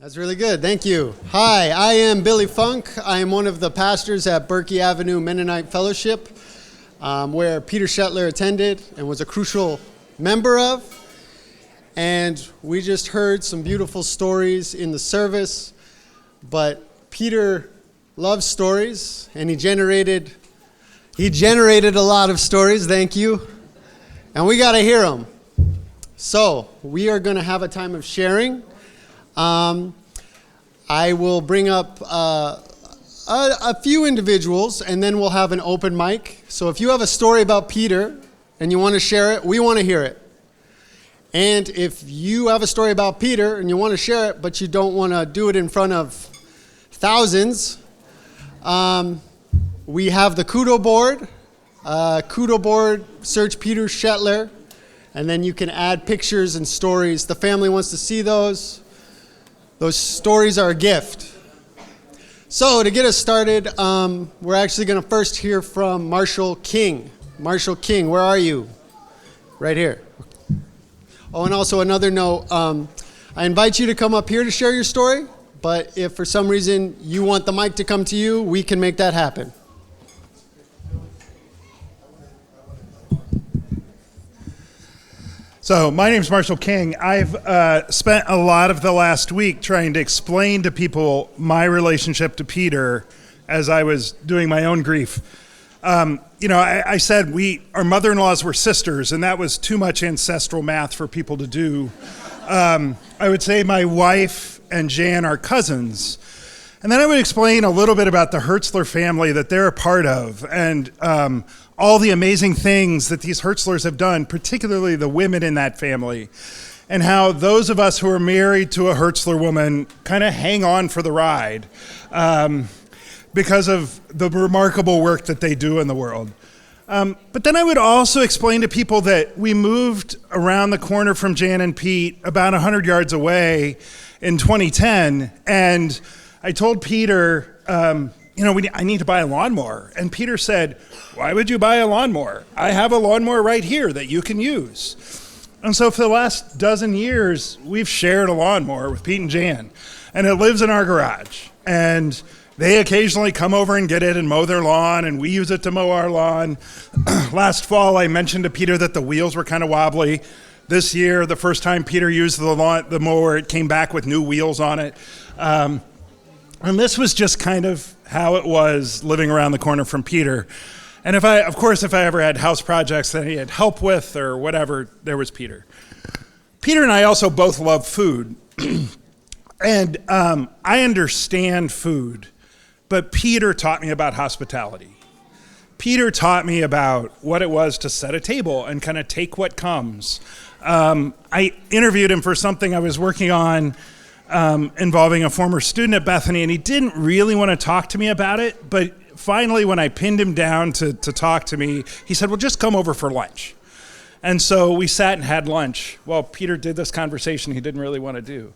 That's really good. Thank you. Hi, I am Billy Funk. I am one of the pastors at Berkey Avenue Mennonite Fellowship, where Peter Shetler attended and was a crucial member of. And we just heard some beautiful stories in the service. But Peter loves stories, and he generated a lot of stories. Thank you. And we got to hear them. So we are going to have a time of sharing. I will bring up a few individuals, and then we'll have an open mic. So if you have a story about Peter and you want to share it, we want to hear it. And if you have a story about Peter and you want to share it, but you don't want to do it in front of thousands, we have the Kudo board. Kudo board, search Peter Shetler, and then you can add pictures and stories. The family wants to see those. Those stories are a gift. So to get us started, we're actually going to first hear from Marshall King. Marshall King, where are you? Right here. Oh, and also another note, I invite you to come up here to share your story, but if for some reason you want the mic to come to you, we can make that happen. So my name's Marshall King. I've spent a lot of the last week trying to explain to people my relationship to Peter as I was doing my own grief. I said our mother-in-laws were sisters, and that was too much ancestral math for people to do. I would say my wife and Jan are cousins. And then I would explain a little bit about the Hertzler family that they're a part of, and all the amazing things that these Hertzlers have done, particularly the women in that family, and how those of us who are married to a Hertzler woman kind of hang on for the ride because of the remarkable work that they do in the world. But then I would also explain to people that we moved around the corner from Jan and Pete about 100 yards away in 2010, and I told Peter, I need to buy a lawnmower. And Peter said, why would you buy a lawnmower? I have a lawnmower right here that you can use. And so for the last dozen years, we've shared a lawnmower with Pete and Jan. And it lives in our garage. And they occasionally come over and get it and mow their lawn, and we use it to mow our lawn. Last fall, I mentioned to Peter that the wheels were kind of wobbly. This year, the first time Peter used the mower, it came back with new wheels on it. And this was just kind of how it was living around the corner from Peter. And if I ever had house projects that he had help with or whatever, there was Peter. Peter and I also both love food. And I understand food, but Peter taught me about hospitality. Peter taught me about what it was to set a table and kind of take what comes. I interviewed him for something I was working on involving a former student at Bethany, and he didn't really want to talk to me about it, but finally when I pinned him down to talk to me, he said, well, just come over for lunch. And so we sat and had lunch. Well, Peter did this conversation he didn't really want to do.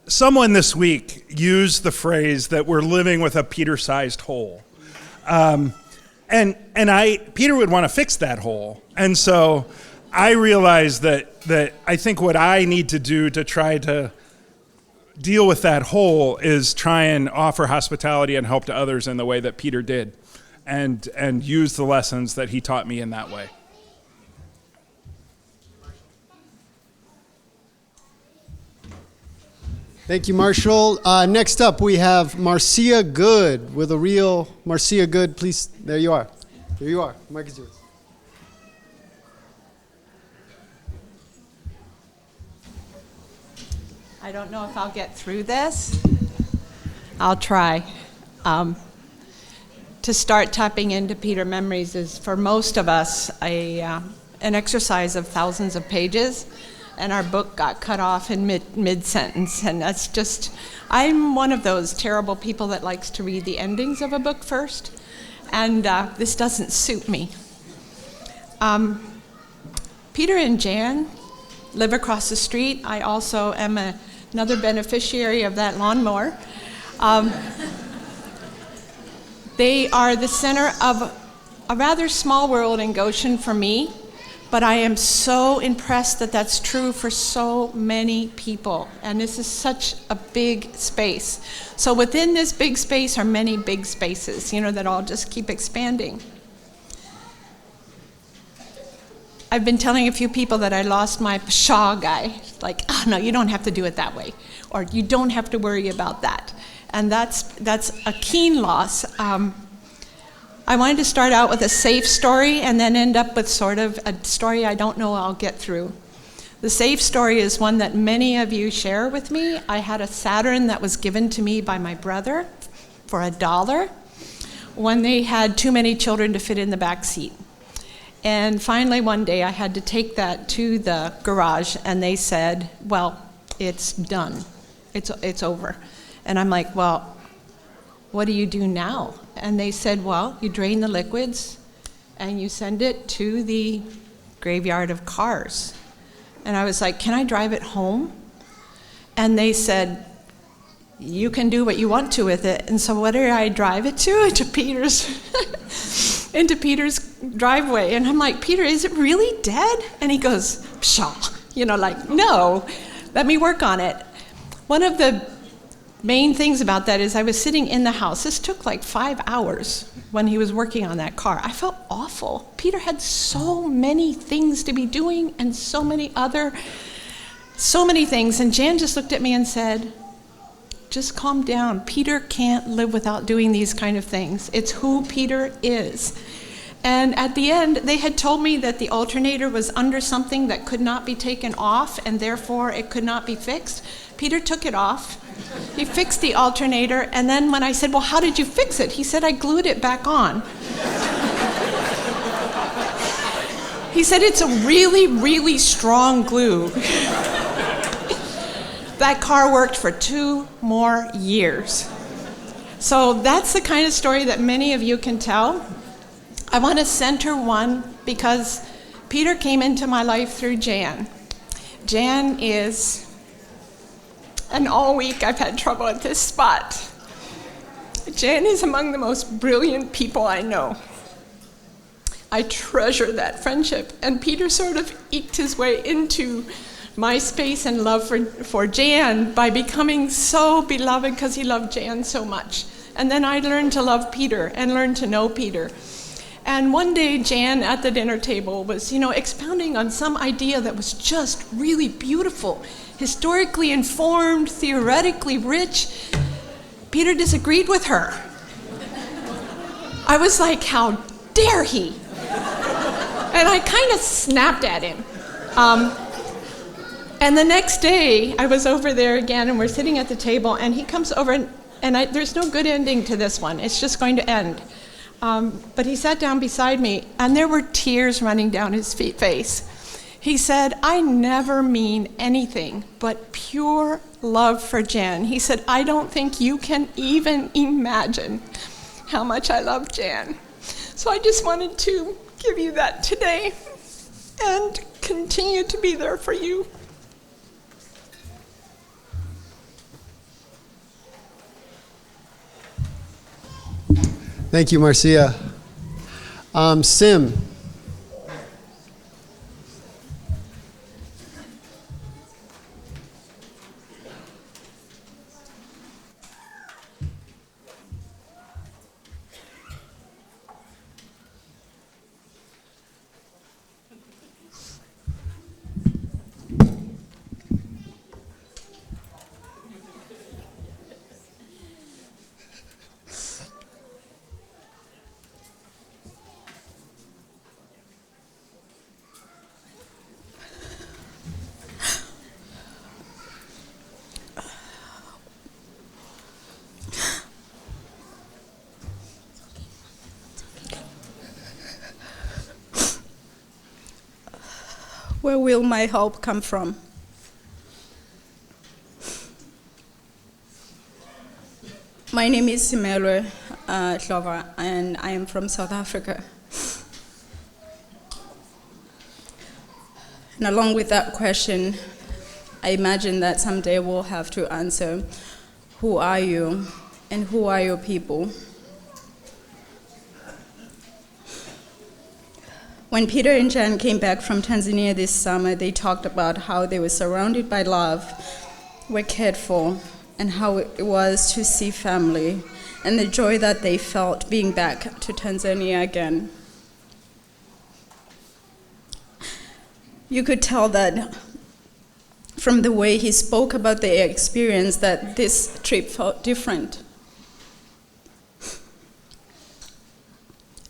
Someone this week used the phrase that we're living with a Peter-sized hole. Peter would want to fix that hole. And so I realized that I think what I need to do to try to deal with that hole is try and offer hospitality and help to others in the way that Peter did, and use the lessons that he taught me in that way. Thank you, Marshall. Next up, we have Marcia Good with a real Marcia Good. Please, there you are. Here you are. Mic is yours. I don't know if I'll get through this. I'll try. To start tapping into Peter memories is, for most of us, an exercise of thousands of pages, and our book got cut off in mid-sentence, and that's just, I'm one of those terrible people that likes to read the endings of a book first, and this doesn't suit me. Peter and Jan live across the street. I also am another beneficiary of that lawnmower. They are the center of a rather small world in Goshen for me, But I am so impressed that that's true for so many people. And this is such a big space. So within this big space are many big spaces, that all just keep expanding. I've been telling a few people that I lost my pshaw guy. Like, oh, no, you don't have to do it that way. Or you don't have to worry about that. And that's a keen loss. I wanted to start out with a safe story and then end up with sort of a story I don't know I'll get through. The safe story is one that many of you share with me. I had a Saturn that was given to me by my brother for $1 when they had too many children to fit in the back seat. And finally one day I had to take that to the garage and they said, well, it's done. It's over. And I'm like, well, what do you do now? And they said, well, you drain the liquids and you send it to the graveyard of cars. And I was like, can I drive it home? And they said, you can do what you want to with it. And so what did I drive it to? Into Peter's driveway. And I'm like, Peter, is it really dead? And he goes, pshaw, no, let me work on it. One of the main things about that is I was sitting in the house. This took like 5 hours when he was working on that car. I felt awful. Peter had so many things to be doing and so many things. And Jan just looked at me and said, just calm down. Peter can't live without doing these kind of things. It's who Peter is. And at the end, they had told me that the alternator was under something that could not be taken off and therefore it could not be fixed. Peter took it off. He fixed the alternator, and then when I said, well, how did you fix it? He said, I glued it back on. He said, it's a really, really strong glue. That car worked for 2 more years. So that's the kind of story that many of you can tell. I want to center one because Peter came into my life through Jan. Jan is... And all week I've had trouble at this spot. Jan is among the most brilliant people I know. I treasure that friendship. And Peter sort of eked his way into my space and love for Jan by becoming so beloved because he loved Jan so much. And then I learned to love Peter and learned to know Peter. And one day Jan at the dinner table was, expounding on some idea that was just really beautiful. Historically informed, theoretically rich. Peter disagreed with her. I was like, how dare he? And I kind of snapped at him. And the next day, I was over there again, and we're sitting at the table, and he comes over, and there's no good ending to this one. It's just going to end. But he sat down beside me, and there were tears running down his face. He said, I never mean anything but pure love for Jan. He said, I don't think you can even imagine how much I love Jan. So I just wanted to give you that today and continue to be there for you. Thank you, Marcia. Sim. Where will my help come from? My name is Shetler Hlova, and I am from South Africa. And along with that question, I imagine that someday we'll have to answer, who are you and who are your people? When Peter and Jen came back from Tanzania this summer, they talked about how they were surrounded by love, were cared for, and how it was to see family, and the joy that they felt being back to Tanzania again. You could tell that from the way he spoke about their experience that this trip felt different.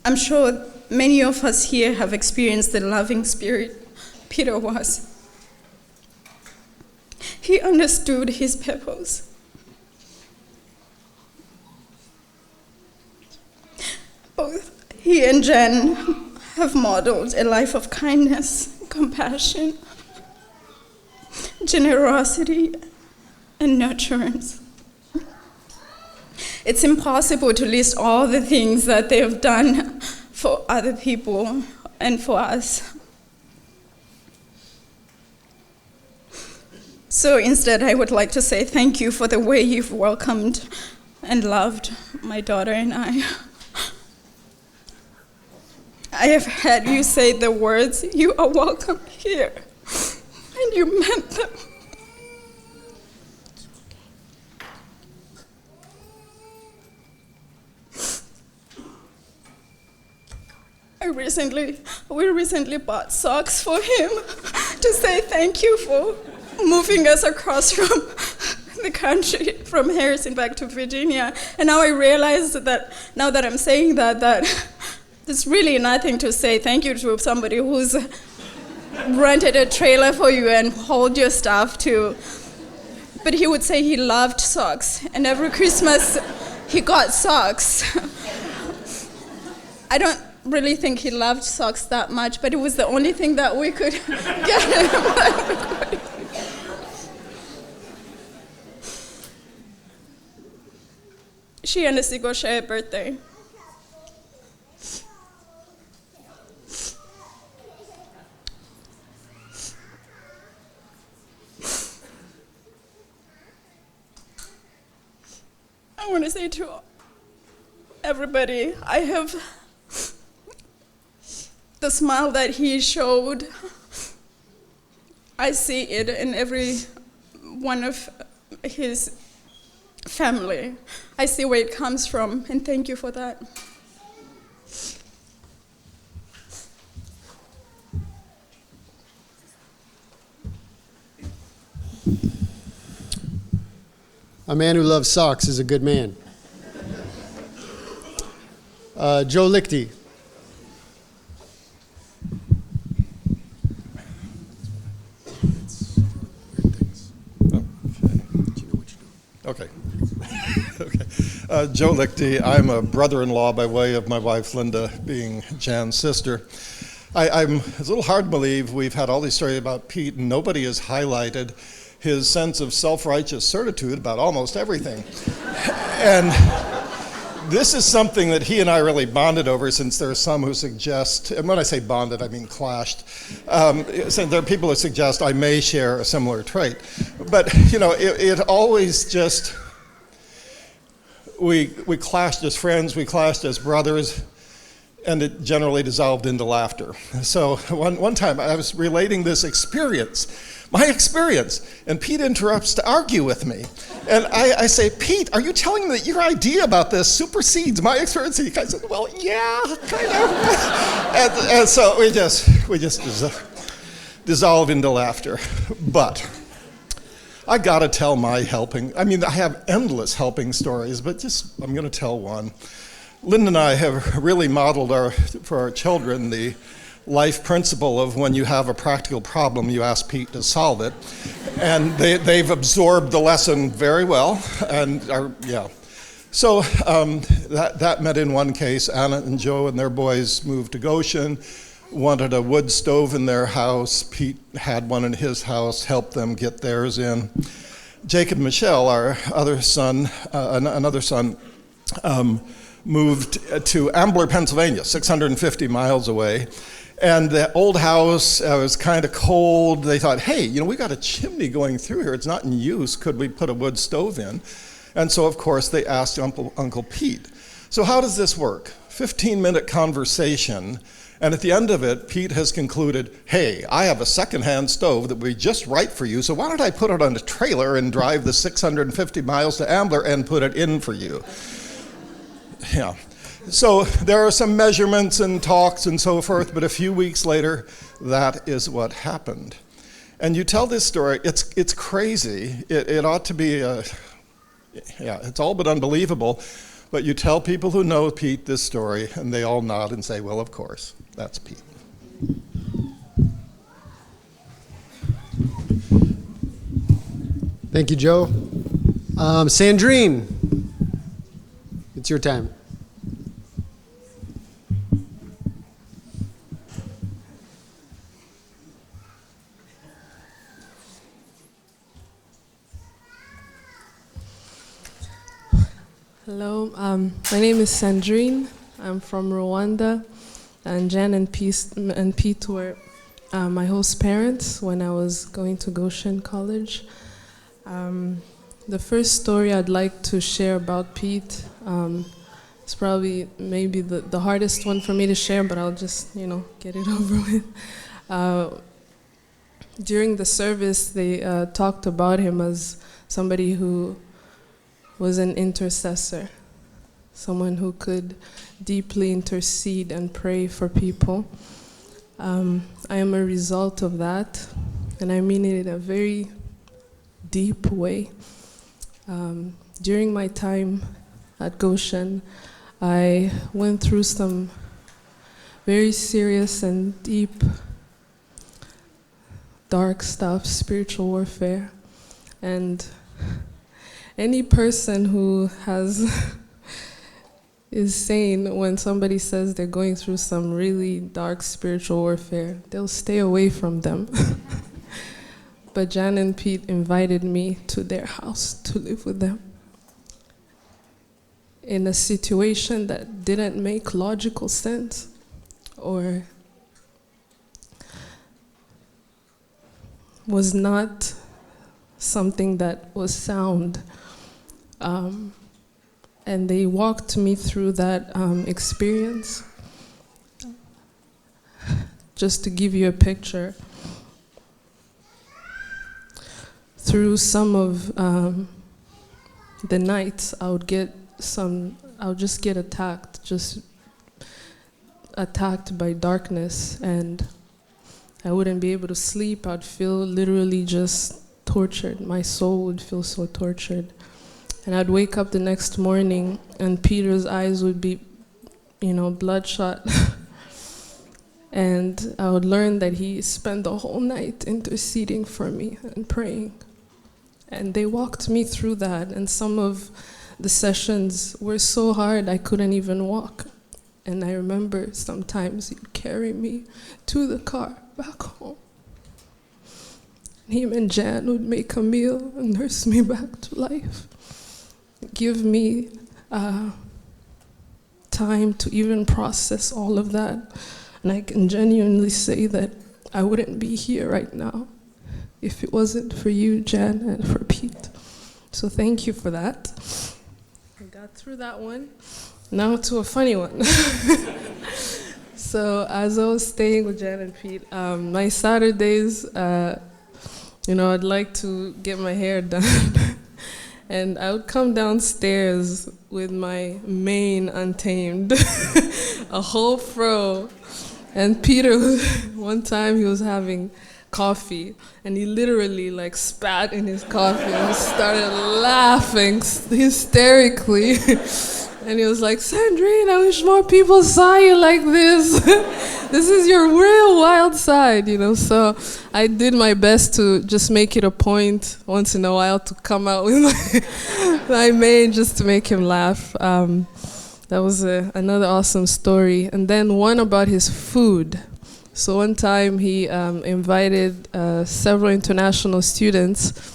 I'm sure many of us here have experienced the loving spirit Peter was. He understood his purpose. Both he and Jen have modeled a life of kindness, compassion, generosity, and nurturance. It's impossible to list all the things that they have done for other people and for us. So instead, I would like to say thank you for the way you've welcomed and loved my daughter and I. I have had you say the words, "You are welcome here," and you meant them. We recently bought socks for him to say thank you for moving us across from the country, from Harrison back to Virginia. And now I realize that, now that I'm saying that there's really nothing to say thank you to somebody who's rented a trailer for you and hauled your stuff to. But he would say he loved socks, and every Christmas he got socks. I don't really think he loved socks that much, but it was the only thing that we could get him. She and Asigo share a birthday. I want to say to everybody, I have the smile that he showed. I see it in every one of his family. I see where it comes from, and thank you for that. A man who loves socks is a good man. Joe Lichty. Okay. Joe Lichty. I'm a brother-in-law by way of my wife Linda being Jan's sister. It's a little hard to believe we've had all these stories about Pete and nobody has highlighted his sense of self-righteous certitude about almost everything. And this is something that he and I really bonded over, since there are some who suggest, and when I say bonded, I mean clashed. So there are people who suggest I may share a similar trait. But, you know, it always just, we clashed as friends, we clashed as brothers, and it generally dissolved into laughter. So one time I was relating this experience, my experience, and Pete interrupts to argue with me. And I say, "Pete, are you telling me that your idea about this supersedes my experience?" And he kind of said, "Well, yeah, kind of." and so we just dissolve into laughter. But I gotta tell my helping. I mean, I have endless helping stories, but I'm gonna tell one. Lena and I have really modeled for our children the life principle of when you have a practical problem, you ask Pete to solve it. And they've absorbed the lesson very well. So that met in one case. Anna and Joe and their boys moved to Goshen, wanted a wood stove in their house. Pete had one in his house, helped them get theirs in. Jacob and Michelle, our other son, another son, moved to Ambler, Pennsylvania, 650 miles away. And the old house was kind of cold. They thought, hey, you know, we got a chimney going through here. It's not in use. Could we put a wood stove in? And so, of course, they asked Uncle Pete. So how does this work? 15-minute conversation, And at the end of it, Pete has concluded, hey, I have a secondhand stove that would be just right for you, so why don't I put it on a trailer and drive the 650 miles to Ambler and put it in for you? Yeah. So there are some measurements and talks and so forth, but a few weeks later, that is what happened. And you tell this story, it's crazy. It ought to be, it's all but unbelievable. But you tell people who know Pete this story, and they all nod and say, well, of course, that's Pete. Thank you, Joe. Sandrine, it's your time. Hello, my name is Sandrine. I'm from Rwanda, and Jan and Pete were my host parents when I was going to Goshen College. The first story I'd like to share about Pete is probably maybe the hardest one for me to share, but I'll just, get it over with. During the service, they talked about him as somebody who was an intercessor, someone who could deeply intercede and pray for people. I am a result of that, and I mean it in a very deep way. During my time at Goshen, I went through some very serious and deep, dark stuff, spiritual warfare, and any person who is sane when somebody says they're going through some really dark spiritual warfare, they'll stay away from them. But Jan and Pete invited me to their house to live with them in a situation that didn't make logical sense or was not something that was sound. And they walked me through that experience. Just to give you a picture, through some of the nights, I would just get attacked by darkness, and I wouldn't be able to sleep. I'd feel literally just tortured. My soul would feel so tortured. And I'd wake up the next morning and Peter's eyes would be, bloodshot. And I would learn that he spent the whole night interceding for me and praying. And they walked me through that. And some of the sessions were so hard I couldn't even walk. And I remember sometimes he'd carry me to the car back home. Him and Jan would make a meal and nurse me back to life. Give me time to even process all of that. And I can genuinely say that I wouldn't be here right now if it wasn't for you, Jan, and for Pete. So thank you for that. I got through that one. Now to a funny one. So as I was staying with Jan and Pete, my Saturdays, I'd like to get my hair done. And I would come downstairs with my mane untamed, a whole fro. And Peter, one time he was having coffee, and he literally spat in his coffee and started laughing hysterically. And he was like, Sandrine, I wish more people saw you like this. This is your real wild side, So I did my best to just make it a point once in a while to come out with my mane just to make him laugh. That was another awesome story. And then one about his food. So one time he invited several international students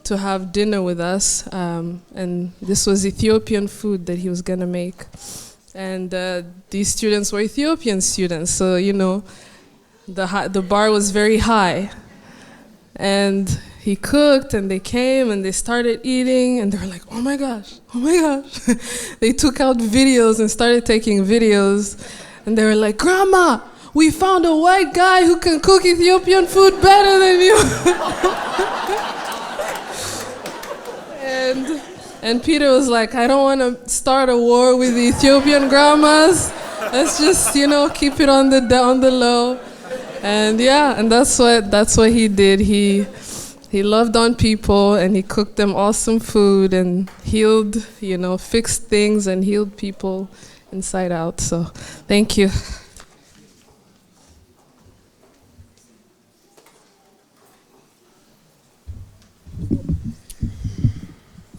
to have dinner with us, and this was Ethiopian food that he was gonna make. And these students were Ethiopian students, so the bar was very high. And he cooked, and they came, and they started eating, and they were like, oh my gosh. They took out videos and started taking videos, and they were like, Grandma, we found a white guy who can cook Ethiopian food better than you. And Peter was like, I don't want to start a war with the Ethiopian grandmas. Let's just, keep it on the low. And and that's what he did. He loved on people, and he cooked them awesome food and healed, fixed things and healed people inside out. So thank you.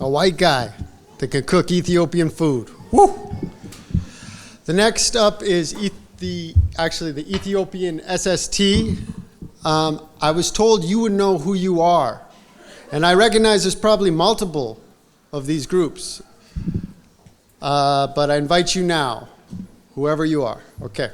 A white guy that can cook Ethiopian food. Woo! The next up is the Ethiopian SST. I was told you would know who you are. And I recognize there's probably multiple of these groups. But I invite you now, whoever you are. Okay.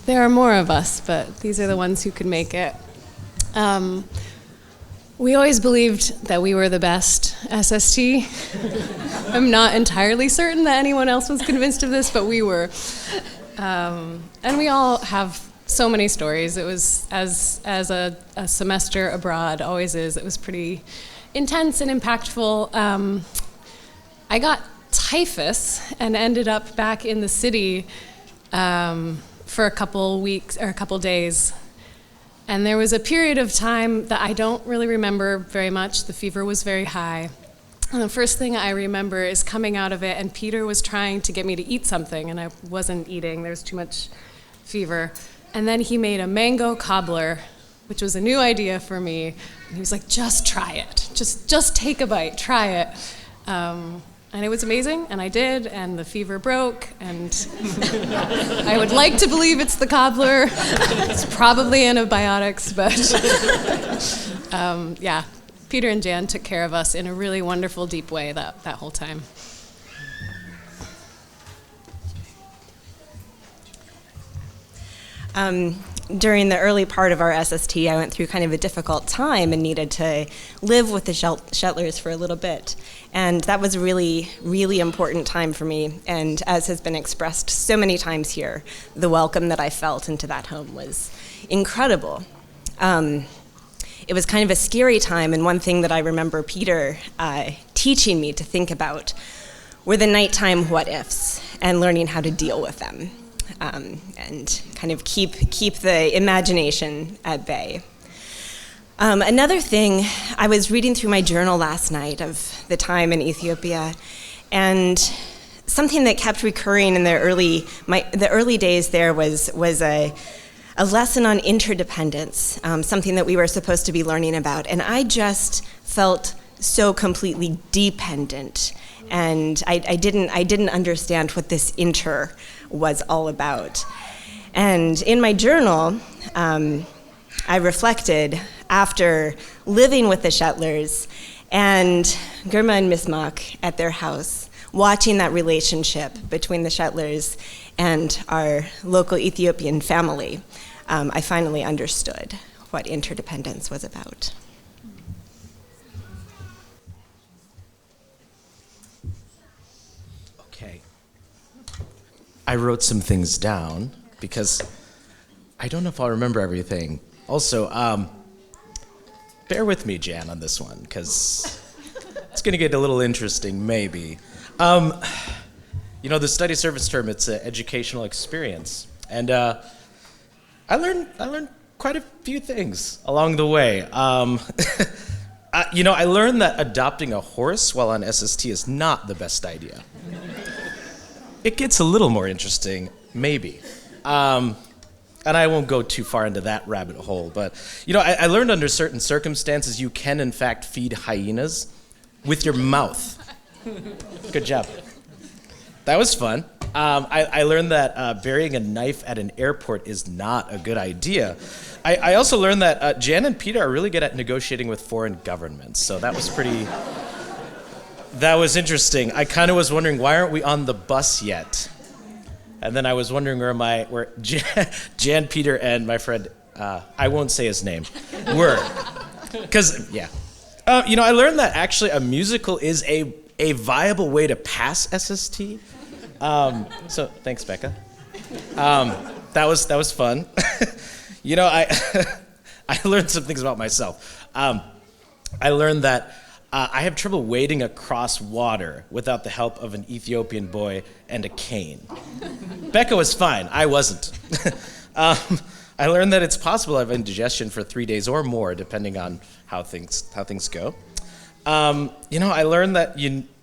There are more of us, but these are the ones who could make it. We always believed that we were the best SST. I'm not entirely certain that anyone else was convinced of this, but we were. And we all have so many stories. It was, as a semester abroad always is, it was pretty intense and impactful. I got typhus and ended up back in the city for a couple weeks or a couple days. And there was a period of time that I don't really remember very much. The fever was very high. And the first thing I remember is coming out of it, and Peter was trying to get me to eat something, and I wasn't eating. There was too much fever. And then he made a mango cobbler, which was a new idea for me. And he was like, just try it. Just take a bite, try it. And it was amazing, and I did, and the fever broke, and I would like to believe it's the cobbler. It's probably antibiotics, but Peter and Jan took care of us in a really wonderful, deep way that whole time. During the early part of our SST, I went through kind of a difficult time and needed to live with the Shetlers for a little bit. And that was a really, really important time for me. And as has been expressed so many times here, the welcome that I felt into that home was incredible. It was kind of a scary time, and one thing that I remember Peter teaching me to think about were the nighttime what-ifs and learning how to deal with them. And kind of keep the imagination at bay. Another thing, I was reading through my journal last night of the time in Ethiopia, and something that kept recurring in the early days there was a lesson on interdependence, something that we were supposed to be learning about, and I just felt so completely dependent, and I didn't understand what this inter was all about. And in my journal, I reflected after living with the Shetlers and Germa and Mismak at their house, watching that relationship between the Shetlers and our local Ethiopian family, I finally understood what interdependence was about. Okay. I wrote some things down because I don't know if I'll remember everything. Also, bear with me, Jan, on this one, because it's going to get a little interesting, maybe. The study service term, it's an educational experience. And I learned quite a few things along the way. I learned that adopting a horse while on SST is not the best idea. It gets a little more interesting, maybe. And I won't go too far into that rabbit hole, but, I learned under certain circumstances you can, in fact, feed hyenas with your mouth. Good job. That was fun. I learned that burying a knife at an airport is not a good idea. I also learned that Jan and Peter are really good at negotiating with foreign governments, so that was that was interesting. I kind of was wondering, why aren't we on the bus yet? And then I was wondering where Jan, Peter, and my friend, I won't say his name, were. Because, yeah. I learned that actually a musical is a viable way to pass SST. So thanks, Becca. That was fun. I learned some things about myself. I learned that I have trouble wading across water without the help of an Ethiopian boy and a cane. Becca was fine. I wasn't. I learned that it's possible to have indigestion for 3 days or more, depending on how things go. I learned that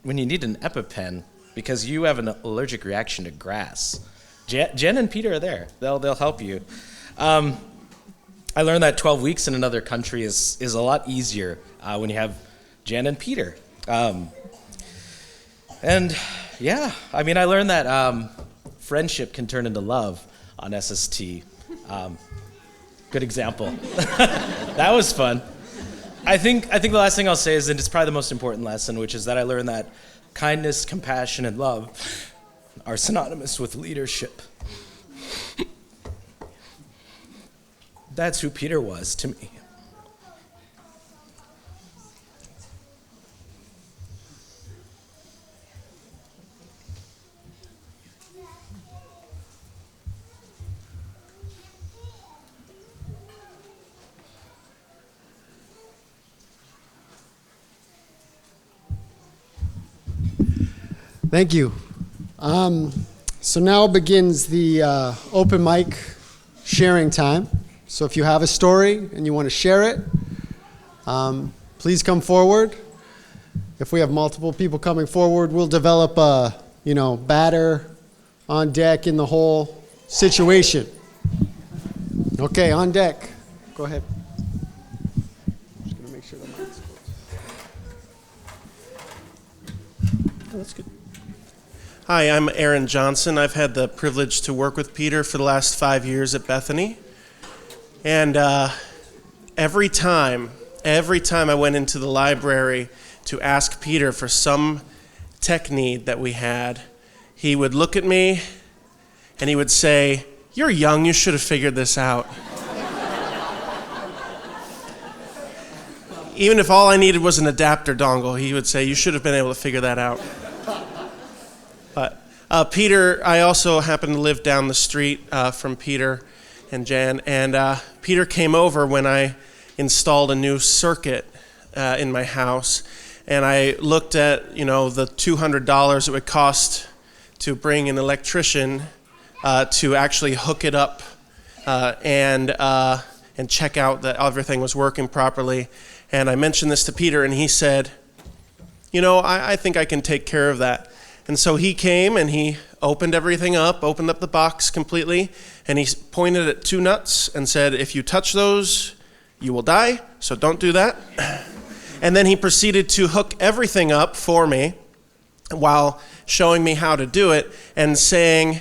when you need an EpiPen, because you have an allergic reaction to grass, Jen and Peter are there. They'll help you. I learned that 12 weeks in another country is a lot easier when you have Jen and Peter. I learned that friendship can turn into love on SST. Good example. That was fun. I think the last thing I'll say is, and it's probably the most important lesson, which is that I learned that kindness, compassion, and love are synonymous with leadership. That's who Peter was to me. Thank you. So now begins the open mic sharing time. So if you have a story and you want to share it, please come forward. If we have multiple people coming forward, we'll develop a, batter on deck in the whole situation. Okay, on deck. Go ahead. Just gonna make sure the mic's closed. Oh, that's good. Hi, I'm Aaron Johnson. I've had the privilege to work with Peter for the last 5 years at Bethany. And every time I went into the library to ask Peter for some tech need that we had, he would look at me and he would say, "You're young, you should have figured this out." Even if all I needed was an adapter dongle, he would say, "You should have been able to figure that out." But Peter, I also happen to live down the street from Peter and Jan, and Peter came over when I installed a new circuit in my house, and I looked at the $200 it would cost to bring an electrician to actually hook it up and check out that everything was working properly. And I mentioned this to Peter, and he said, I think I can take care of that. And so he came and he opened everything up, opened up the box completely, and he pointed at 2 nuts and said, "If you touch those, you will die, so don't do that." And then he proceeded to hook everything up for me while showing me how to do it and saying,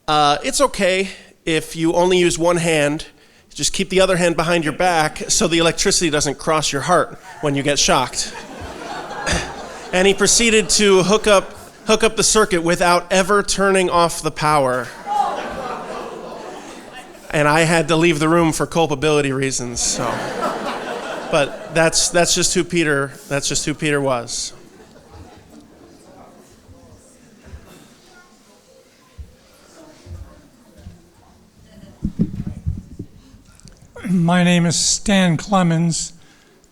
"It's okay if you only use one hand, just keep the other hand behind your back so the electricity doesn't cross your heart when you get shocked." And he proceeded to hook up the circuit without ever turning off the power. And I had to leave the room for culpability reasons. So, but that's just who Peter was. My name is Stan Clemens.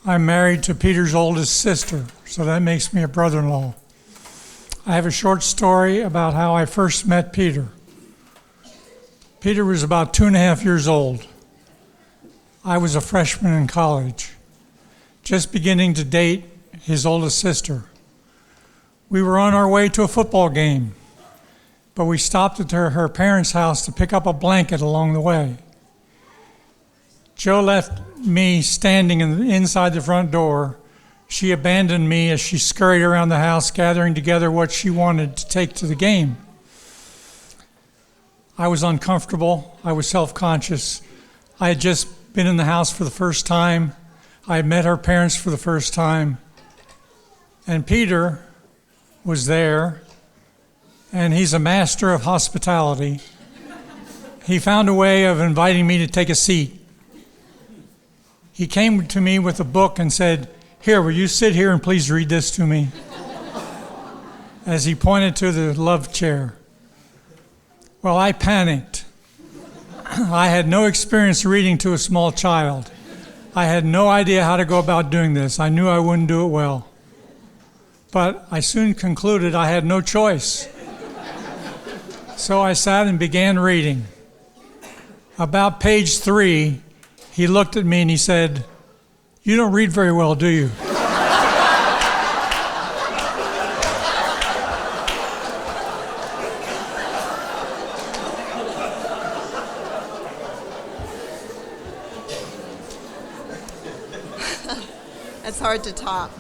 I'm married to Peter's oldest sister, so that makes me a brother-in-law. I have a short story about how I first met Peter. Peter was about 2.5 years old. I was a freshman in college, just beginning to date his oldest sister. We were on our way to a football game, but we stopped at her parents' house to pick up a blanket along the way. Joe left me standing inside the front door. She abandoned me as she scurried around the house, gathering together what she wanted to take to the game. I was uncomfortable. I was self-conscious. I had just been in the house for the first time. I had met her parents for the first time. And Peter was there, and he's a master of hospitality. He found a way of inviting me to take a seat. He came to me with a book and said, "Here, will you sit here and please read this to me?" As he pointed to the love chair. Well, I panicked. I had no experience reading to a small child. I had no idea how to go about doing this. I knew I wouldn't do it well. But I soon concluded I had no choice. So I sat and began reading. About page 3, he looked at me and he said, "You don't read very well, do you?" It's hard to top.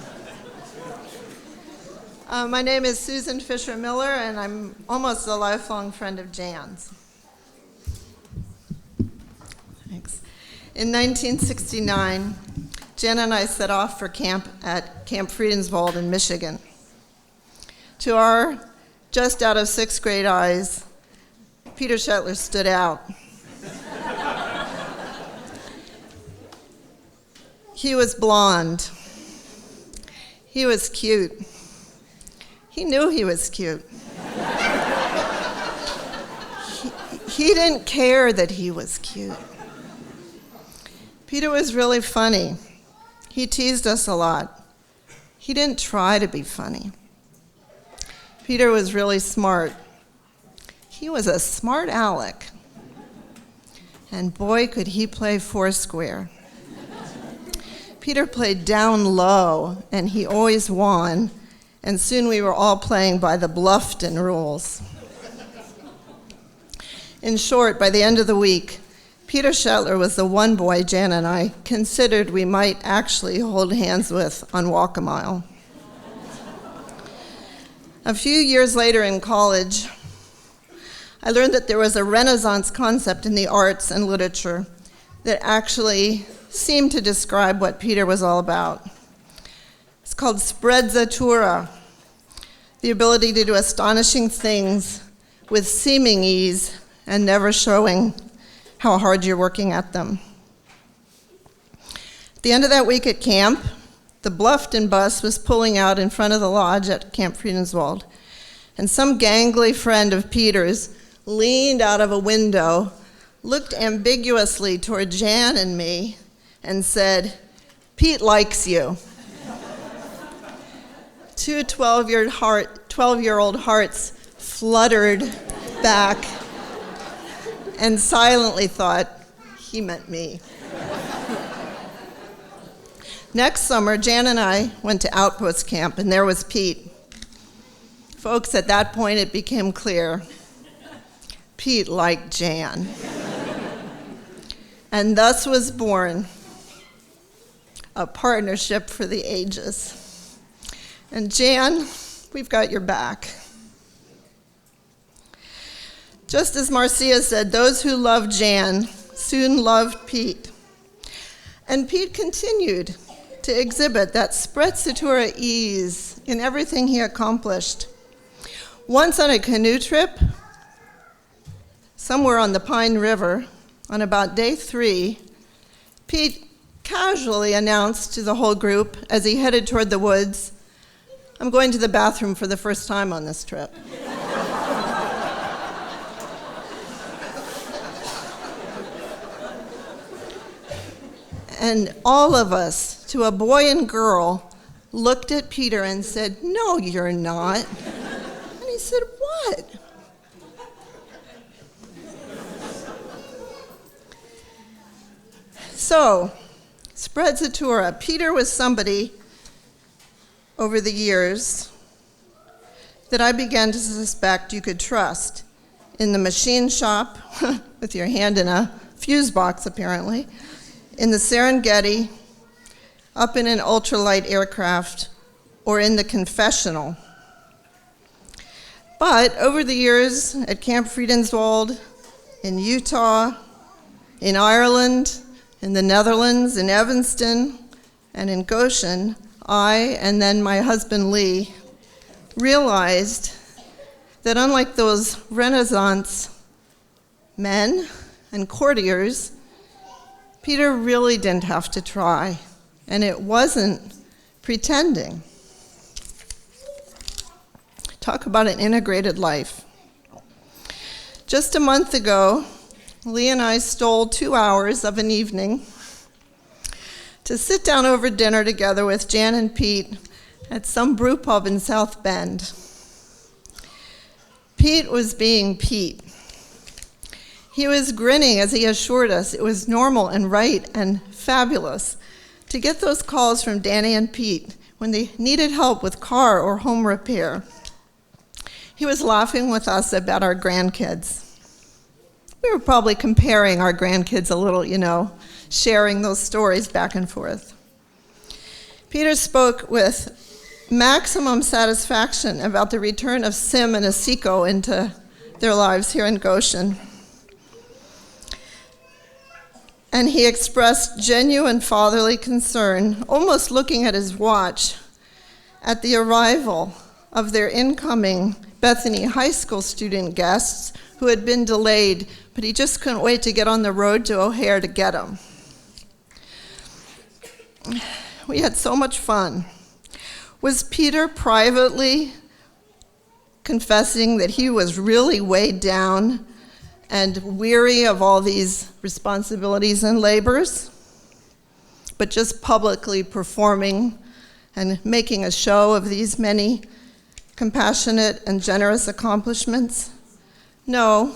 My name is Susan Fisher Miller, and I'm almost a lifelong friend of Jan's. Thanks. In 1969, Jan and I set off for camp at Camp Friedenswald in Michigan. To our just out of 6th grade eyes, Peter Shetler stood out. He was blonde. He was cute. He knew he was cute. He didn't care that he was cute. Peter was really funny. He teased us a lot. He didn't try to be funny. Peter was really smart. He was a smart aleck. And boy, could he play foursquare. Peter played down low, and he always won, and soon we were all playing by the Bluffton rules. In short, by the end of the week, Peter Shetler was the one boy Jan and I considered we might actually hold hands with on Walk a Mile. A few years later in college, I learned that there was a Renaissance concept in the arts and literature that actually seemed to describe what Peter was all about. It's called sprezzatura, the ability to do astonishing things with seeming ease and never showing how hard you're working at them. At the end of that week at camp, the Bluffton bus was pulling out in front of the lodge at Camp Friedenswald, and some gangly friend of Peter's leaned out of a window, looked ambiguously toward Jan and me, and said, "Pete likes you." Two 12-year-old hearts fluttered back and silently thought he meant me. Next summer, Jan and I went to Outpost Camp, and there was Pete. Folks, at that point it became clear Pete liked Jan. And thus was born a partnership for the ages. And Jan, we've got your back. Just as Marcia said, those who loved Jan soon loved Pete. And Pete continued to exhibit that sprezzatura ease in everything he accomplished. Once on a canoe trip, somewhere on the Pine River, on about day 3, Pete casually announced to the whole group as he headed toward the woods, "I'm going to the bathroom for the first time on this trip." And all of us, to a boy and girl, looked at Peter and said, "No, you're not." And he said, "What?" So, sprezzatura. Peter was somebody over the years that I began to suspect you could trust in the machine shop with your hand in a fuse box, apparently, in the Serengeti, up in an ultralight aircraft, or in the confessional. But over the years at Camp Friedenswald in Utah, in Ireland, in the Netherlands, in Evanston, and in Goshen, I, and then my husband Lee, realized that unlike those Renaissance men and courtiers, Peter really didn't have to try, and it wasn't pretending. Talk about an integrated life. Just a month ago, Lee and I stole 2 hours of an evening to sit down over dinner together with Jan and Pete at some brew pub in South Bend. Pete was being Pete. He was grinning as he assured us it was normal and right and fabulous to get those calls from Danny and Pete when they needed help with car or home repair. He was laughing with us about our grandkids. We were probably comparing our grandkids a little, sharing those stories back and forth. Peter spoke with maximum satisfaction about the return of Sim and Asiko into their lives here in Goshen. And he expressed genuine fatherly concern, almost looking at his watch, at the arrival of their incoming Bethany High School student guests who had been delayed, but he just couldn't wait to get on the road to O'Hare to get them. We had so much fun. Was Peter privately confessing that he was really weighed down and weary of all these responsibilities and labors, but just publicly performing and making a show of these many compassionate and generous accomplishments? No.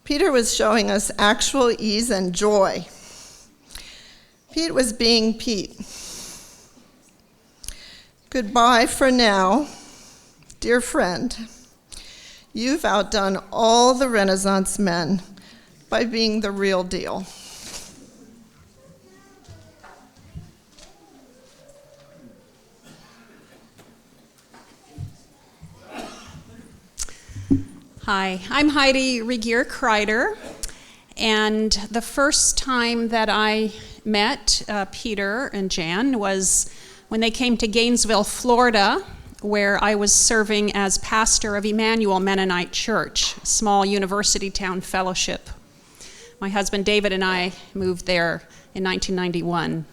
Peter was showing us actual ease and joy. Pete was being Pete. Goodbye for now, dear friend. You've outdone all the Renaissance men by being the real deal. Hi, I'm Heidi Regier Kreider, and the first time that I met Peter and Jan was when they came to Gainesville, Florida, where I was serving as pastor of Emmanuel Mennonite Church, a small university town fellowship. My husband David and I moved there in 1991.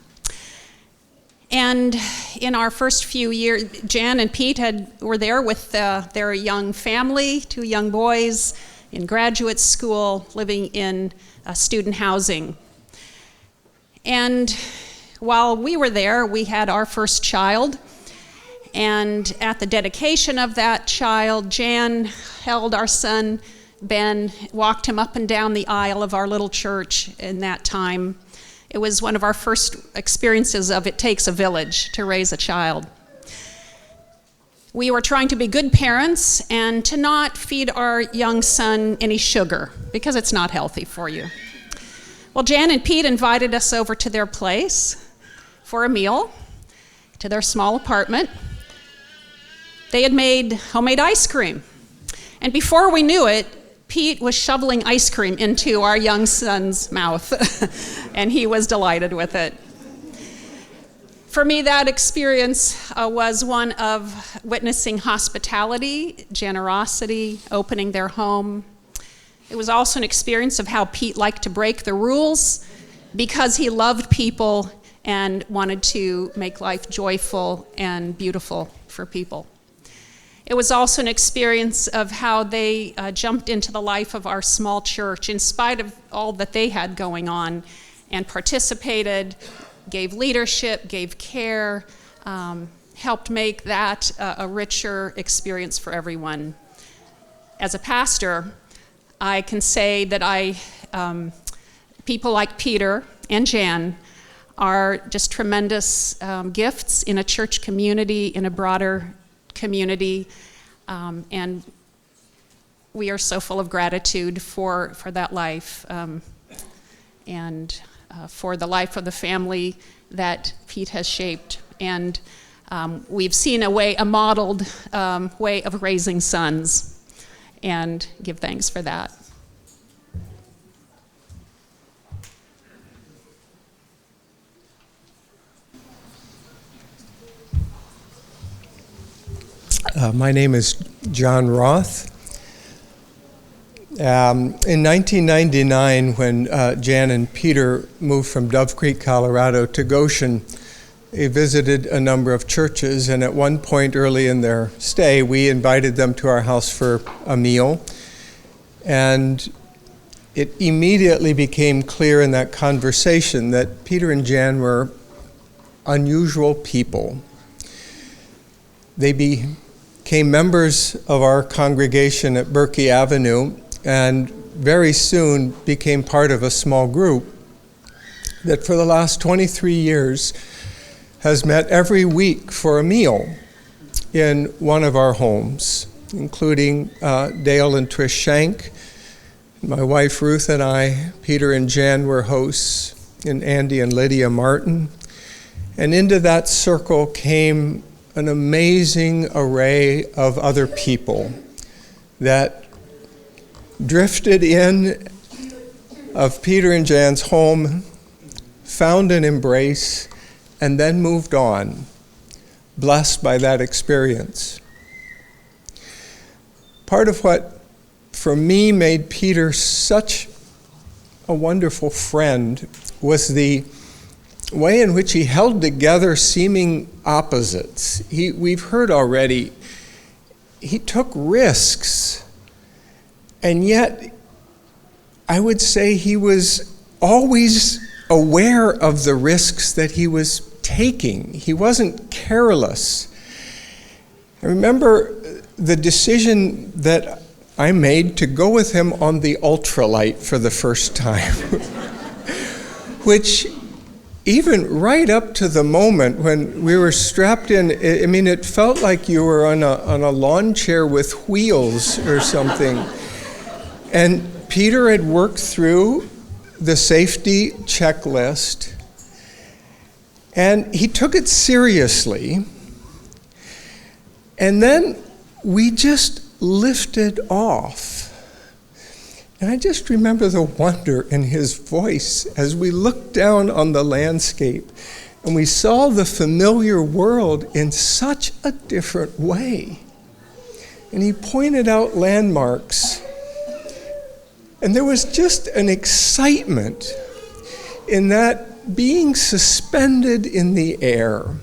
And in our first few years, Jan and Pete were there with their young family, 2 young boys in graduate school, living in student housing. And while we were there, we had our first child. And at the dedication of that child, Jan held our son, Ben, walked him up and down the aisle of our little church in that time. It was one of our first experiences of it takes a village to raise a child. We were trying to be good parents and to not feed our young son any sugar because it's not healthy for you. Well, Jan and Pete invited us over to their place for a meal, to their small apartment. They had made homemade ice cream. And before we knew it, Pete was shoveling ice cream into our young son's mouth, and he was delighted with it. For me, that experience was one of witnessing hospitality, generosity, opening their home. It was also an experience of how Pete liked to break the rules because he loved people and wanted to make life joyful and beautiful for people. It was also an experience of how they jumped into the life of our small church in spite of all that they had going on and participated, gave leadership, gave care, helped make that a richer experience for everyone. As a pastor, I can say that people like Peter and Jan are just tremendous gifts in a church community, in a broader community, and we are so full of gratitude for that life and for the life of the family that Pete has shaped. And we've seen a modeled way of raising sons, and give thanks for that. My name is John Roth. In 1999, when Jan and Peter moved from Dove Creek, Colorado to Goshen, they visited a number of churches, and at one point early in their stay, we invited them to our house for a meal. And it immediately became clear in that conversation that Peter and Jan were unusual people. They became members of our congregation at Berkey Avenue, and very soon became part of a small group that for the last 23 years has met every week for a meal in one of our homes, including Dale and Trish Shank, my wife Ruth and I. Peter and Jan were hosts, and Andy and Lydia Martin. And into that circle came an amazing array of other people that drifted in of Peter and Jan's home, found an embrace, and then moved on, blessed by that experience. Part of what, for me, made Peter such a wonderful friend was the way in which he held together seeming opposites. We've heard already, he took risks. And yet, I would say he was always aware of the risks that he was taking. He wasn't careless. I remember the decision that I made to go with him on the ultralight for the first time, which even right up to the moment when we were strapped in, I mean, it felt like you were on a lawn chair with wheels or something. And Peter had worked through the safety checklist, and he took it seriously. And then we just lifted off. And I just remember the wonder in his voice as we looked down on the landscape and we saw the familiar world in such a different way. And he pointed out landmarks. And there was just an excitement in that being suspended in the air.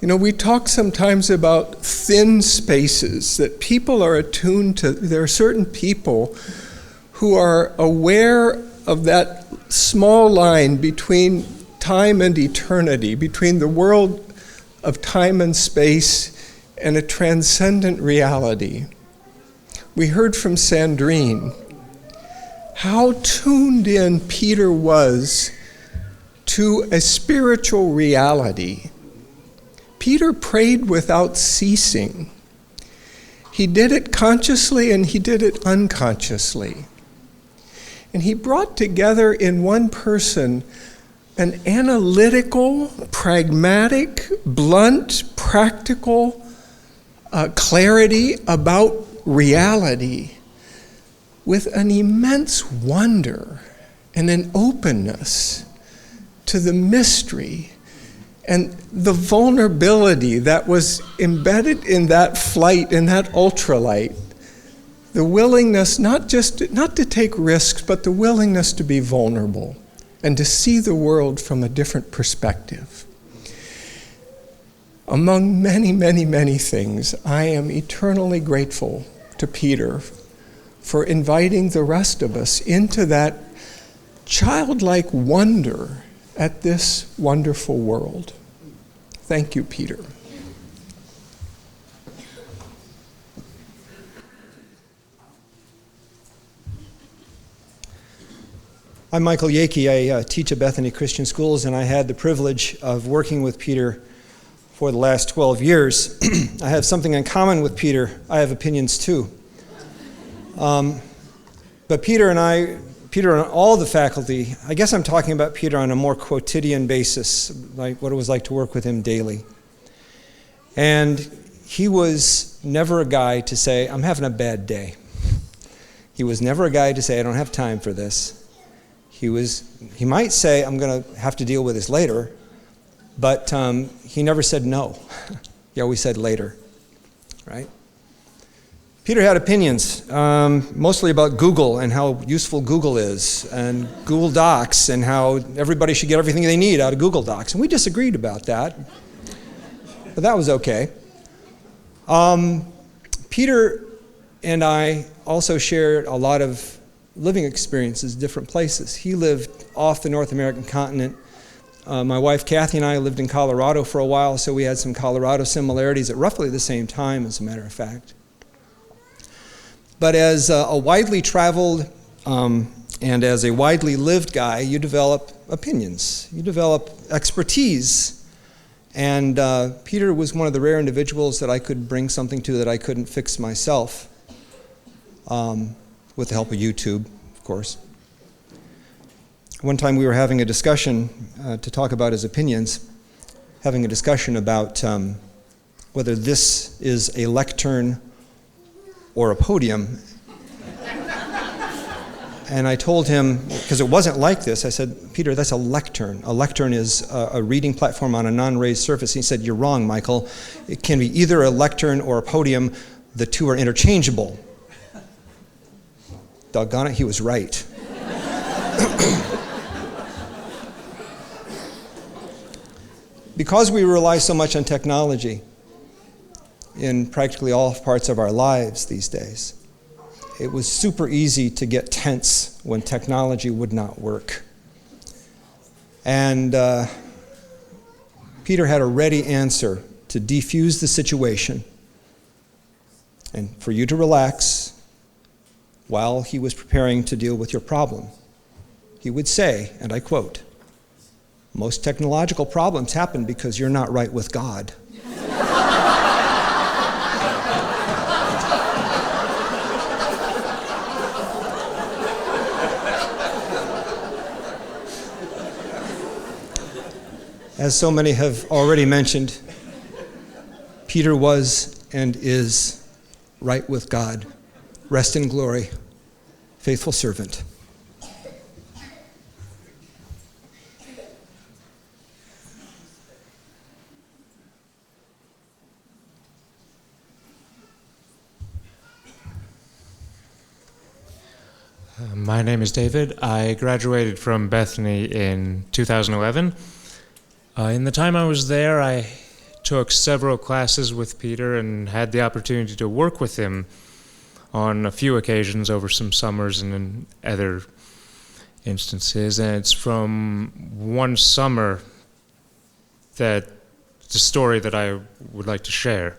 You know, we talk sometimes about thin spaces, that people are attuned to. There are certain people who are aware of that small line between time and eternity, between the world of time and space and a transcendent reality. We heard from Sandrine how tuned in Peter was to a spiritual reality. Peter prayed without ceasing. He did it consciously and he did it unconsciously. And he brought together in one person an analytical, pragmatic, blunt, practical clarity about reality with an immense wonder and an openness to the mystery and the vulnerability that was embedded in that flight, in that ultralight. The willingness not to take risks, but the willingness to be vulnerable and to see the world from a different perspective. Among many, many, many things, I am eternally grateful to Peter for inviting the rest of us into that childlike wonder at this wonderful world. Thank you, Peter. I'm Michael Yakey. I teach at Bethany Christian Schools, and I had the privilege of working with Peter for the last 12 years. I have something in common with Peter. I have opinions too. But Peter and all the faculty, I guess I'm talking about Peter on a more quotidian basis, like what it was like to work with him daily. And he was never a guy to say, I'm having a bad day. He was never a guy to say, I don't have time for this. He might say, I'm going to have to deal with this later, but he never said no. He always said later. right? Peter had opinions, mostly about Google and how useful Google is, and Google Docs, and how everybody should get everything they need out of Google Docs. And we disagreed about that, but that was okay. Peter and I also shared a lot of living experiences, different places. He lived off the North American continent. My wife Kathy and I lived in Colorado for a while, so we had some Colorado similarities at roughly the same time, as a matter of fact. But as a widely traveled and as a widely lived guy, you develop opinions, you develop expertise. And Peter was one of the rare individuals that I could bring something to that I couldn't fix myself, with the help of YouTube, of course. One time we were having a discussion to talk about his opinions, having a discussion about whether this is a lectern or a podium. And I told him, because it wasn't like this, I said, Peter, that's a lectern. A lectern is a reading platform on a non-raised surface. He said, you're wrong, Michael. It can be either a lectern or a podium. The two are interchangeable. Doggone it, he was right. Because we rely so much on technology in practically all parts of our lives these days, it was super easy to get tense when technology would not work. And Peter had a ready answer to defuse the situation and for you to relax while he was preparing to deal with your problem. He would say, and I quote, "Most technological problems happen because you're not right with God." As so many have already mentioned, Peter was and is right with God. Rest in glory, faithful servant. My name is David. I graduated from Bethany in 2011. In the time I was there, I took several classes with Peter and had the opportunity to work with him on a few occasions over some summers and in other instances. And it's from one summer that the story that I would like to share.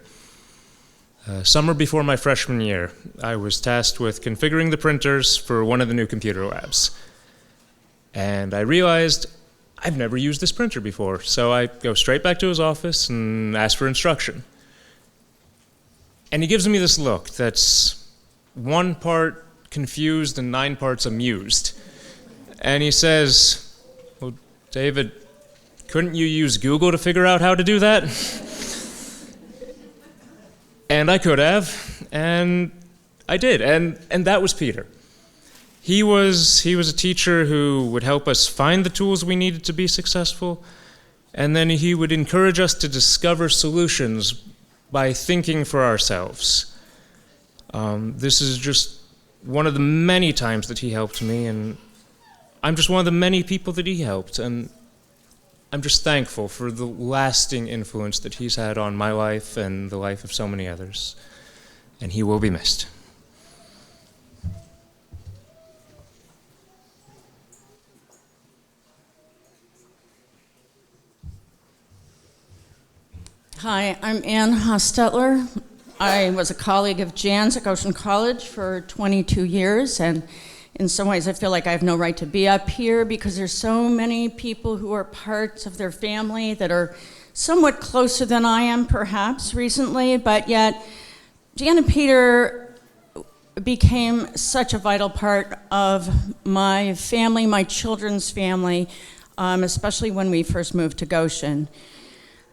Summer before my freshman year, I was tasked with configuring the printers for one of the new computer labs. And I realized I've never used this printer before, so I go straight back to his office and ask for instruction. And he gives me this look that's 1 part confused and 9 parts amused. And he says, "Well, David, couldn't you use Google to figure out how to do that?" And I could have, and I did, and that was Peter. He was a teacher who would help us find the tools we needed to be successful, and then he would encourage us to discover solutions by thinking for ourselves. This is just one of the many times that he helped me, and I'm just one of the many people that he helped, and I'm just thankful for the lasting influence that he's had on my life and the life of so many others, and he will be missed. Hi, I'm Ann Hostetler. I was a colleague of Jan's at Goshen College for 22 years, and in some ways I feel like I have no right to be up here because there's so many people who are parts of their family that are somewhat closer than I am perhaps recently, but yet Jan and Peter became such a vital part of my family, my children's family, especially when we first moved to Goshen.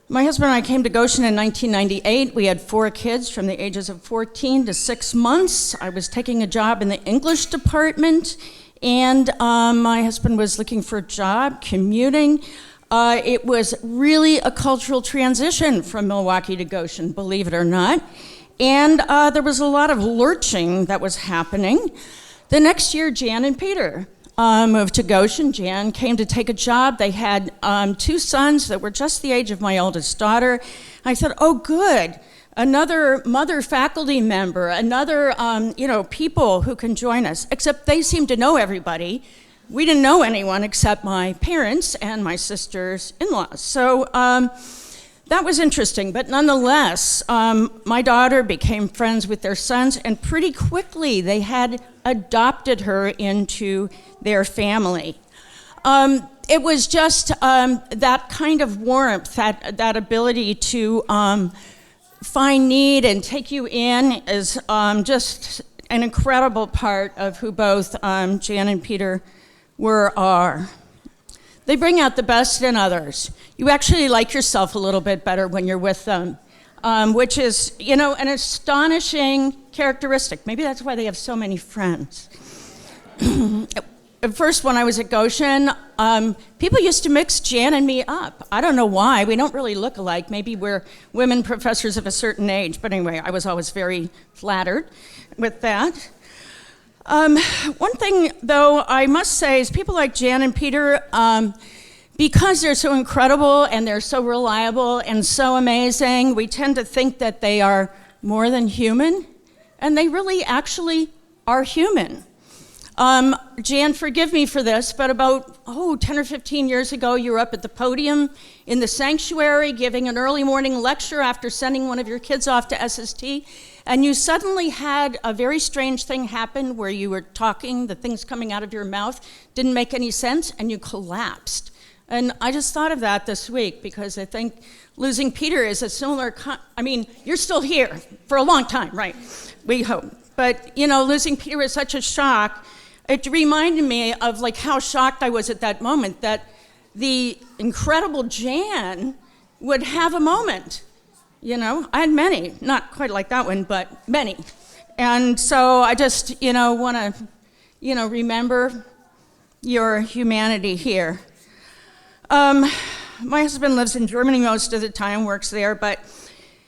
My husband and I came to Goshen in 1998. We had 4 kids from the ages of 14 to 6 months. I was taking a job in the English department, and my husband was looking for a job, commuting. It was really a cultural transition from Milwaukee to Goshen, believe it or not. And there was a lot of lurching that was happening. The next year, Jan and Peter moved to Goshen. Jan came to take a job. They had 2 sons that were just the age of my oldest daughter. I said, oh, good. Another mother faculty member, another, people who can join us, except they seemed to know everybody. We didn't know anyone except my parents and my sister's in-laws. So that was interesting, but nonetheless, my daughter became friends with their sons, and pretty quickly they had adopted her into their family. It was just that kind of warmth, that ability to find need and take you in is just an incredible part of who both Jan and Peter are. They bring out the best in others. You actually like yourself a little bit better when you're with them, which is, an astonishing characteristic. Maybe that's why they have so many friends. At first, when I was at Goshen, people used to mix Jan and me up. I don't know why. We don't really look alike. Maybe we're women professors of a certain age. But anyway, I was always very flattered with that. One thing, though, I must say is people like Jan and Peter, because they're so incredible and they're so reliable and so amazing, we tend to think that they are more than human, and they really actually are human. Jan, forgive me for this, but about 10 or 15 years ago, you were up at the podium in the sanctuary giving an early morning lecture after sending one of your kids off to SST, and you suddenly had a very strange thing happen where you were talking, the things coming out of your mouth didn't make any sense, and you collapsed. And I just thought of that this week because I think losing Peter is a similar, you're still here for a long time, right? We hope. But, losing Peter was such a shock. It reminded me of how shocked I was at that moment that the incredible Jan would have a moment. I had many, not quite like that one, but many. And so I just, want to, remember your humanity here. My husband lives in Germany most of the time, works there, but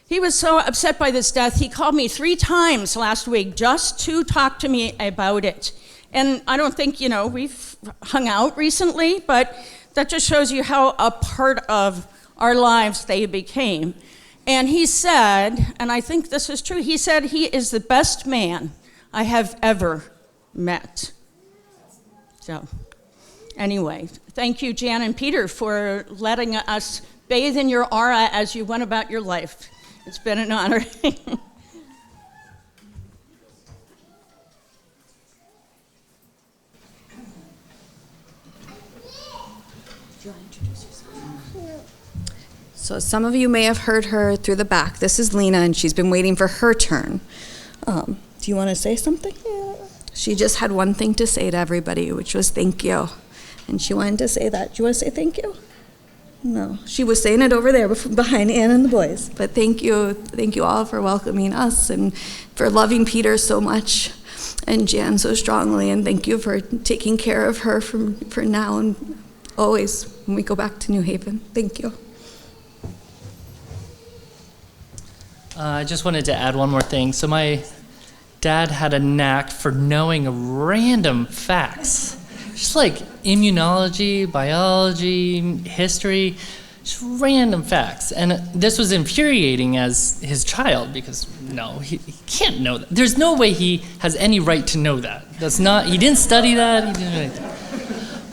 he was so upset by this death, he called me 3 times last week just to talk to me about it. And I don't think, we've hung out recently, but that just shows you how a part of our lives they became. And he said, and I think this is true, he said he is the best man I have ever met. So, anyway, thank you, Jan and Peter, for letting us bathe in your aura as you went about your life. It's been an honor. So some of you may have heard her through the back. This is Lena, and she's been waiting for her turn. Do you want to say something? Yeah. She just had one thing to say to everybody, which was thank you. And she wanted to say that. Do you want to say thank you? No. She was saying it over there behind Ann and the boys. But thank you all for welcoming us and for loving Peter so much and Jan so strongly. And thank you for taking care of her for now and always when we go back to New Haven. Thank you. I just wanted to add one more thing. So my dad had a knack for knowing random facts, just like immunology, biology, history, just random facts. And this was infuriating as his child because he can't know that. There's no way he has any right to know that. He didn't study that. He didn't do anything.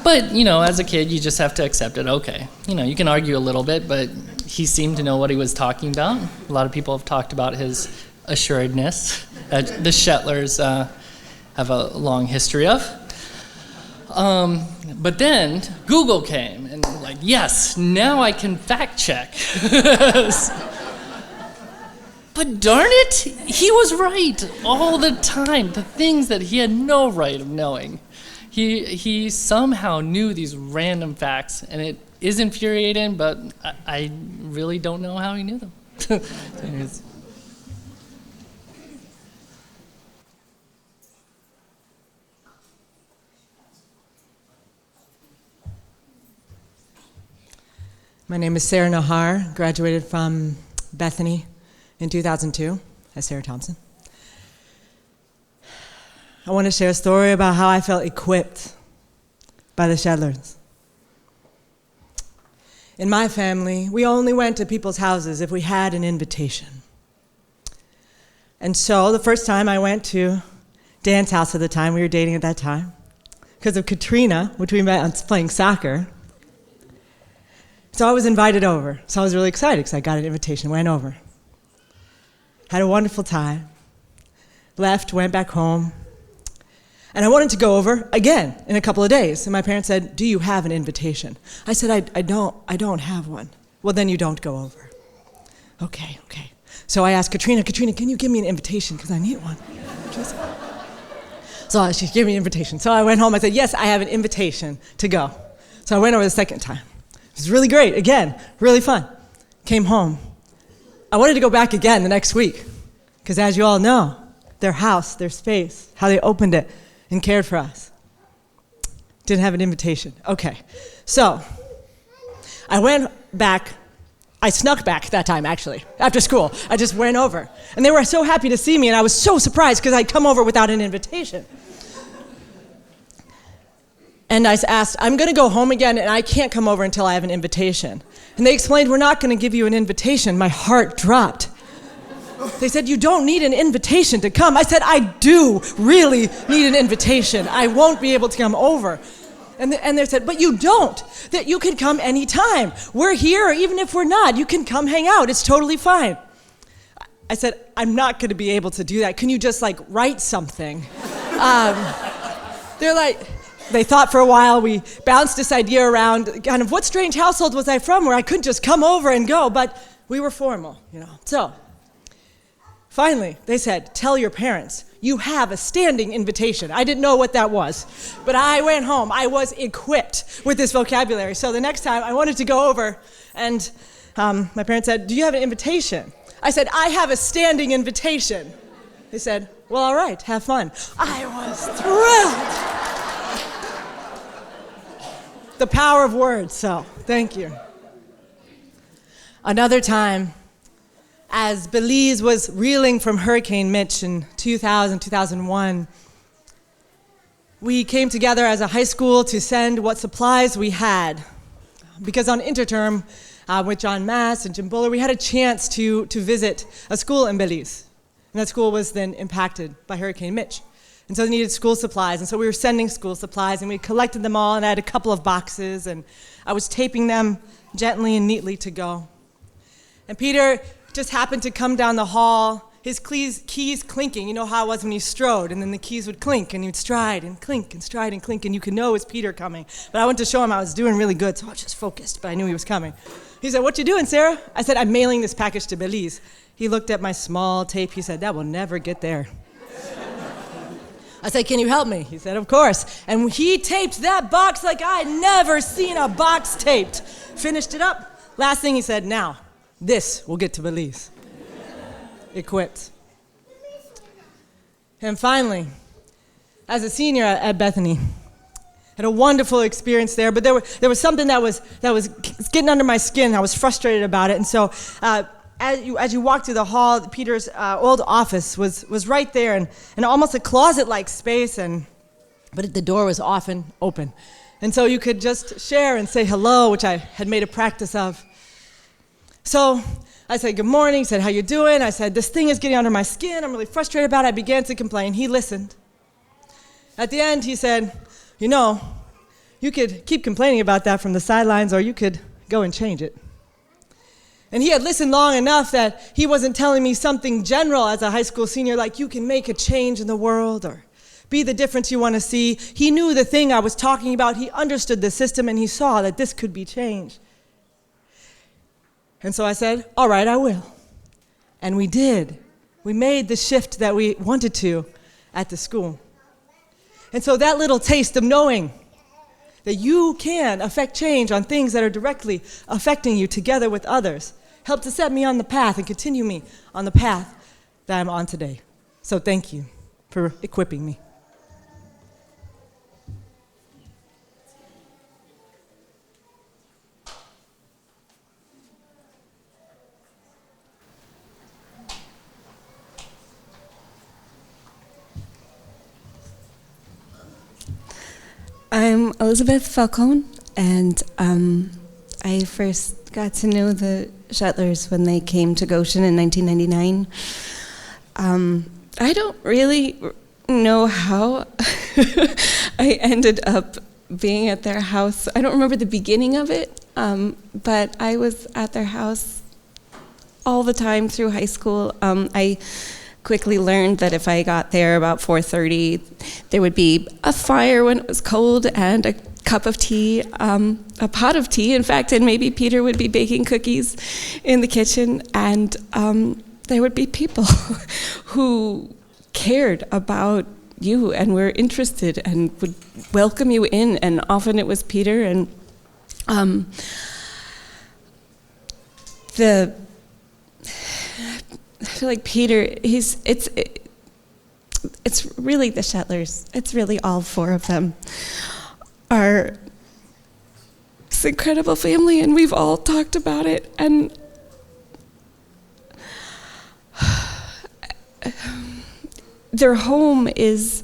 But, as a kid, you just have to accept it. Okay. You can argue a little bit, but he seemed to know what he was talking about. A lot of people have talked about his assuredness that the Shetlers have a long history of. But then Google came and yes, now I can fact check. But darn it, he was right all the time. The things that he had no right of knowing. He somehow knew these random facts, and it is infuriating, but I really don't know how he knew them. My name is Sarah Nahar, graduated from Bethany in 2002. That's Sarah Thompson. I want to share a story about how I felt equipped by the Shetlers. In my family, we only went to people's houses if we had an invitation. And so the first time I went to Dan's house at the time, we were dating at that time, because of Katrina, which we met on playing soccer. So I was invited over. So I was really excited because I got an invitation, went over. Had a wonderful time. Left, went back home. And I wanted to go over again in a couple of days. And my parents said, do you have an invitation? I said, I don't have one. Well, then you don't go over. Okay. So I asked Katrina, can you give me an invitation? Because I need one. So she gave me an invitation. So I went home, I said, yes, I have an invitation to go. So I went over the second time. It was really great, again, really fun. Came home. I wanted to go back again the next week. Because as you all know, their house, their space, how they opened it and cared for us. Didn't have an invitation. Okay, so I went back. I snuck back that time, actually, after school. I just went over. And they were so happy to see me, and I was so surprised because I'd come over without an invitation. And I asked, I'm going to go home again, and I can't come over until I have an invitation. And they explained, we're not going to give you an invitation. My heart dropped. They said, you don't need an invitation to come. I said, I do really need an invitation. I won't be able to come over. And they said, but you don't. That you can come anytime. We're here, or even if we're not, you can come hang out. It's totally fine. I said, I'm not going to be able to do that. Can you just, write something? They thought for a while. We bounced this idea around, kind of, what strange household was I from where I couldn't just come over and go? But we were formal, So, finally, they said, tell your parents, you have a standing invitation. I didn't know what that was. But I went home. I was equipped with this vocabulary. So the next time I wanted to go over, and my parents said, do you have an invitation? I said, I have a standing invitation. They said, well, all right, have fun. I was thrilled. The power of words, so thank you. Another time, as Belize was reeling from Hurricane Mitch in 2001, we came together as a high school to send what supplies we had. Because on interterm, with John Mass and Jim Buller, we had a chance to visit a school in Belize. And that school was then impacted by Hurricane Mitch. And so they needed school supplies, and so we were sending school supplies, and we collected them all, and I had a couple of boxes, and I was taping them gently and neatly to go. And Peter just happened to come down the hall, his keys clinking. You know how it was when you strode, and then the keys would clink, and you'd stride and clink and stride and clink, and you could know it was Peter coming. But I went to show him I was doing really good, so I was just focused, but I knew he was coming. He said, what you doing, Sarah? I said, I'm mailing this package to Belize. He looked at my small tape. He said, that will never get there. I said, can you help me? He said, of course. And he taped that box like I'd never seen a box taped. Finished it up. Last thing he said, now, this will get to Belize. Equipped. And finally, as a senior at Bethany, had a wonderful experience there, but there was something that was getting under my skin. I was frustrated about it. And so as you walk through the hall, Peter's old office was right there, and almost a closet-like space, but the door was often open. And so you could just share and say hello, which I had made a practice of. So I said, good morning. He said, how you doing? I said, this thing is getting under my skin. I'm really frustrated about it. I began to complain. He listened. At the end, he said, you could keep complaining about that from the sidelines, or you could go and change it. And he had listened long enough that he wasn't telling me something general as a high school senior, like you can make a change in the world or be the difference you want to see. He knew the thing I was talking about. He understood the system, and he saw that this could be changed. And so I said, all right, I will. And we did. We made the shift that we wanted to at the school. And so that little taste of knowing that you can affect change on things that are directly affecting you together with others helped to set me on the path and continue me on the path that I'm on today. So thank you for equipping me. Elizabeth Falcone, and I first got to know the Shetlers when they came to Goshen in 1999. I don't really know how I ended up being at their house. I don't remember the beginning of it, but I was at their house all the time through high school. I quickly learned that if I got there about 4:30, there would be a fire when it was cold and a cup of tea, a pot of tea, in fact, and maybe Peter would be baking cookies in the kitchen, and there would be people who cared about you and were interested and would welcome you in, and often it was Peter, and I feel like Peter, it's really the Shetlers. It's really all four of them are this incredible family, and we've all talked about it. And their home is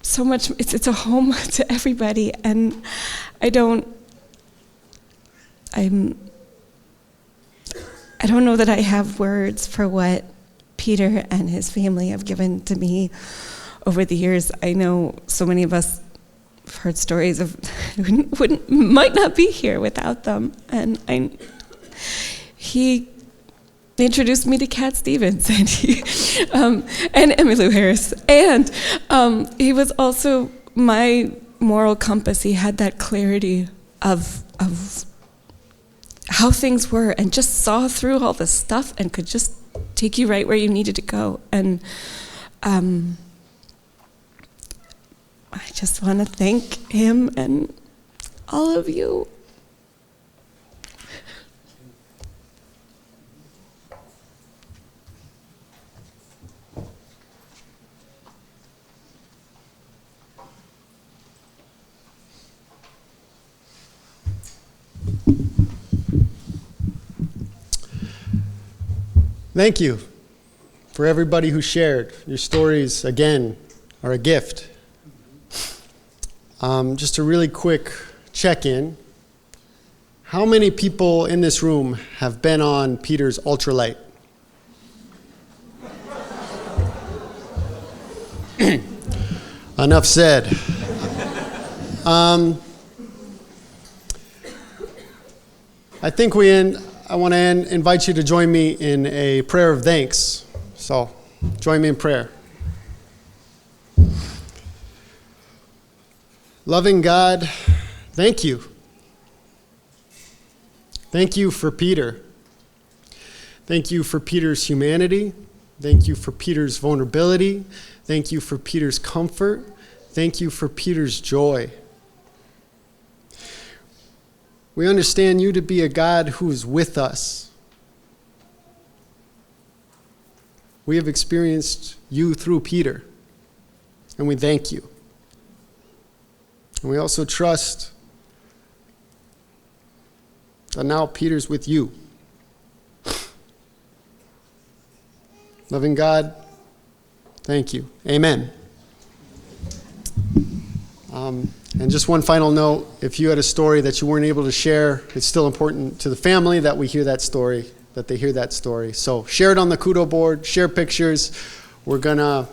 so much. It's a home to everybody, and I don't know that I have words for what Peter and his family have given to me over the years. I know so many of us have heard stories of might not be here without them. And he introduced me to Cat Stevens and and Emmylou Harris. And he was also my moral compass. He had that clarity of how things were, and just saw through all the stuff and could just take you right where you needed to go. And I just want to thank him and all of you. Thank you for everybody who shared. Your stories, again, are a gift. Just a really quick check-in. How many people in this room have been on Peter's ultralight? Enough said. I think I want to invite you to join me in a prayer of thanks. So, join me in prayer. Loving God, thank you. Thank you for Peter. Thank you for Peter's humanity. Thank you for Peter's vulnerability. Thank you for Peter's comfort. Thank you for Peter's joy. We understand you to be a God who is with us. We have experienced you through Peter, and we thank you. And we also trust that now Peter's with you. Loving God, thank you. Amen. And just one final note, if you had a story that you weren't able to share, it's still important to the family that we hear that story, that they hear that story. So share it on the Kudo board, share pictures. We're gonna,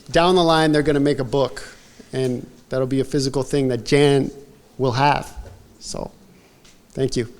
down the line, they're gonna make a book, and that'll be a physical thing that Jan will have. So, thank you.